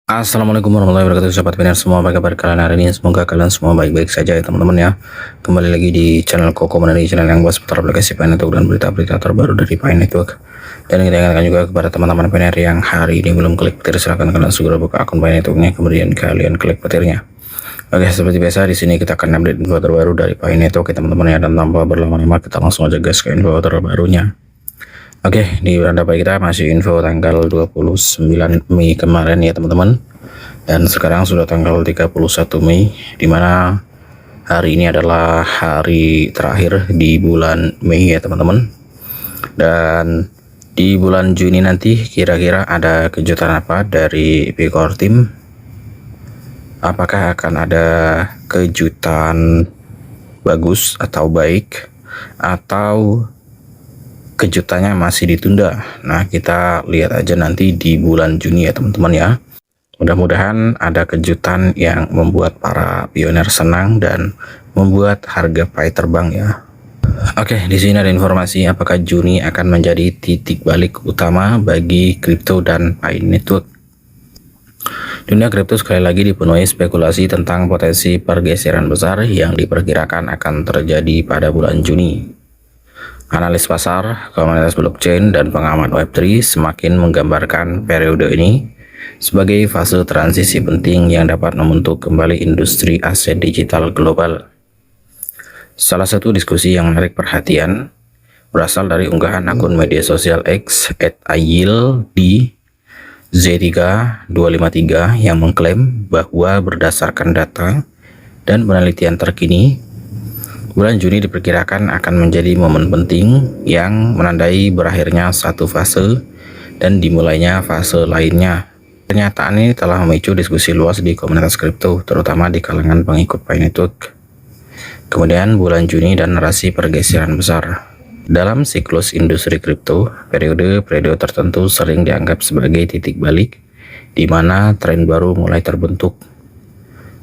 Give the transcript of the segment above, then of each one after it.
Assalamualaikum warahmatullahi wabarakatuh, sahabat Pinar semua. Apa kabar kalian hari ini? Semoga kalian semua baik-baik saja ya teman-teman ya. Kembali lagi di channel Koko Manadi, channel yang bahas seputar aplikasi Pi Network dan berita-berita terbaru dari Pi Network. Dan kita ingatkan juga kepada teman-teman Pinar yang hari ini belum klik petir, silahkan kalian segera buka akun Pi Networknya, kemudian kalian klik petirnya. Oke, seperti biasa di sini kita akan update info terbaru dari Pi Network ya teman-teman ya, dan tanpa berlama-lama kita langsung aja gas ke info terbarunya. Oke, di beranda pagi kita masih info tanggal 29 Mei kemarin ya teman-teman. Dan sekarang sudah tanggal 31 Mei, dimana hari ini adalah hari terakhir di bulan Mei ya teman-teman. Dan di bulan Juni nanti kira-kira ada kejutan apa dari Picor Team? Apakah akan ada kejutan bagus atau baik, atau kejutannya masih ditunda? Nah, kita lihat aja nanti di bulan Juni ya teman-teman ya. Mudah-mudahan ada kejutan yang membuat para pioner senang dan membuat harga Pi terbang ya. Oke, di sini ada informasi apakah Juni akan menjadi titik balik utama bagi kripto dan Pi Network. Dunia kripto sekali lagi dipenuhi spekulasi tentang potensi pergeseran besar yang diperkirakan akan terjadi pada bulan Juni. Analis pasar, komunitas blockchain, dan pengamat Web3 semakin menggambarkan periode ini sebagai fase transisi penting yang dapat membentuk kembali industri aset digital global. Salah satu diskusi yang menarik perhatian berasal dari unggahan akun media sosial X @ayil di Z3253 yang mengklaim bahwa berdasarkan data dan penelitian terkini, bulan Juni diperkirakan akan menjadi momen penting yang menandai berakhirnya satu fase dan dimulainya fase lainnya. Pernyataan ini telah memicu diskusi luas di komunitas kripto, terutama di kalangan pengikut Pi Network. Kemudian bulan Juni dan narasi pergeseran besar. Dalam siklus industri kripto, periode tertentu sering dianggap sebagai titik balik, di mana tren baru mulai terbentuk.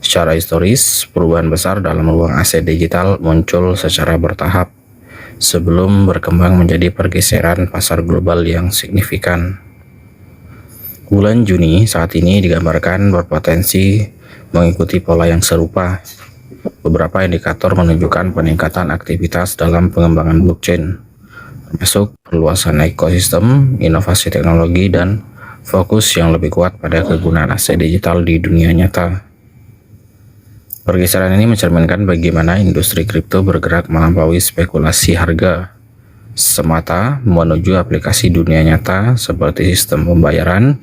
Secara historis, perubahan besar dalam ruang aset digital muncul secara bertahap sebelum berkembang menjadi pergeseran pasar global yang signifikan. Bulan Juni saat ini digambarkan berpotensi mengikuti pola yang serupa. Beberapa indikator menunjukkan peningkatan aktivitas dalam pengembangan blockchain, termasuk perluasan ekosistem, inovasi teknologi, dan fokus yang lebih kuat pada kegunaan aset digital di dunia nyata. Pergeseran ini mencerminkan bagaimana industri kripto bergerak melampaui spekulasi harga semata menuju aplikasi dunia nyata seperti sistem pembayaran,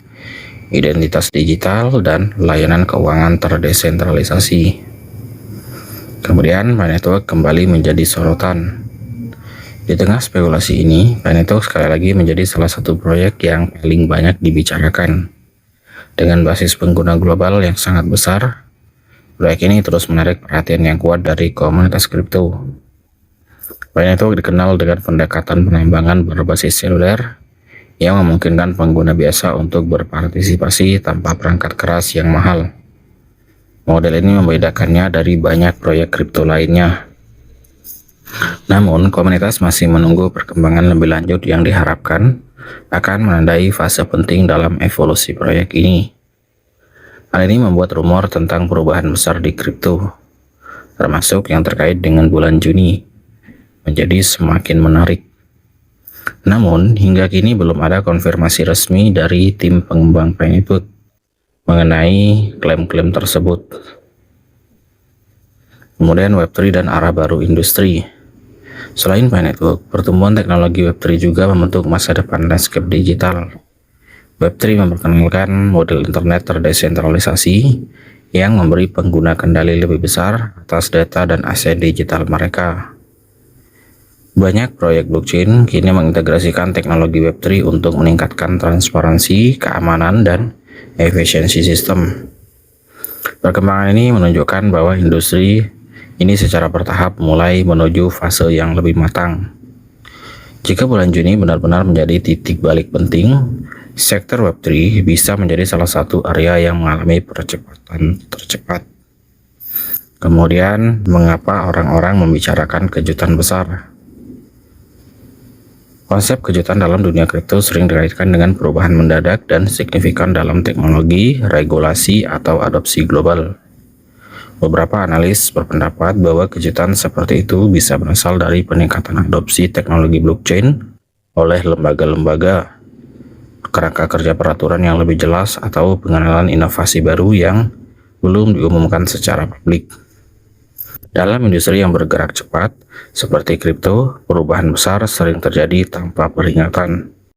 identitas digital, dan layanan keuangan terdesentralisasi. Kemudian Pi Network kembali menjadi sorotan. Di tengah spekulasi ini, Pi Network sekali lagi menjadi salah satu proyek yang paling banyak dibicarakan. Dengan basis pengguna global yang sangat besar, proyek ini terus menarik perhatian yang kuat dari komunitas kripto. Pi Network dikenal dengan pendekatan penambangan berbasis seluler yang memungkinkan pengguna biasa untuk berpartisipasi tanpa perangkat keras yang mahal. Model ini membedakannya dari banyak proyek kripto lainnya. Namun, komunitas masih menunggu perkembangan lebih lanjut yang diharapkan akan menandai fase penting dalam evolusi proyek ini. Hal ini membuat rumor tentang perubahan besar di kripto, termasuk yang terkait dengan bulan Juni, menjadi semakin menarik. Namun, hingga kini belum ada konfirmasi resmi dari tim pengembang Pi Network mengenai klaim-klaim tersebut. Kemudian Web3 dan arah baru industri. Selain Pi Network, pertumbuhan teknologi Web3 juga membentuk masa depan landscape digital. Web3 memperkenalkan model internet terdesentralisasi yang memberi pengguna kendali lebih besar atas data dan aset digital mereka. Banyak proyek blockchain kini mengintegrasikan teknologi Web3 untuk meningkatkan transparansi, keamanan, dan efisiensi sistem. Perkembangan ini menunjukkan bahwa industri ini secara bertahap mulai menuju fase yang lebih matang. Jika bulan Juni benar-benar menjadi titik balik penting, sektor Web3 bisa menjadi salah satu area yang mengalami percepatan tercepat. Kemudian, mengapa orang-orang membicarakan kejutan besar? Konsep kejutan dalam dunia kripto sering dikaitkan dengan perubahan mendadak dan signifikan dalam teknologi, regulasi, atau adopsi global. Beberapa analis berpendapat bahwa kejutan seperti itu bisa berasal dari peningkatan adopsi teknologi blockchain oleh lembaga-lembaga, kerangka kerja peraturan yang lebih jelas, atau pengenalan inovasi baru yang belum diumumkan secara publik. Dalam industri yang bergerak cepat, seperti kripto, perubahan besar sering terjadi tanpa peringatan.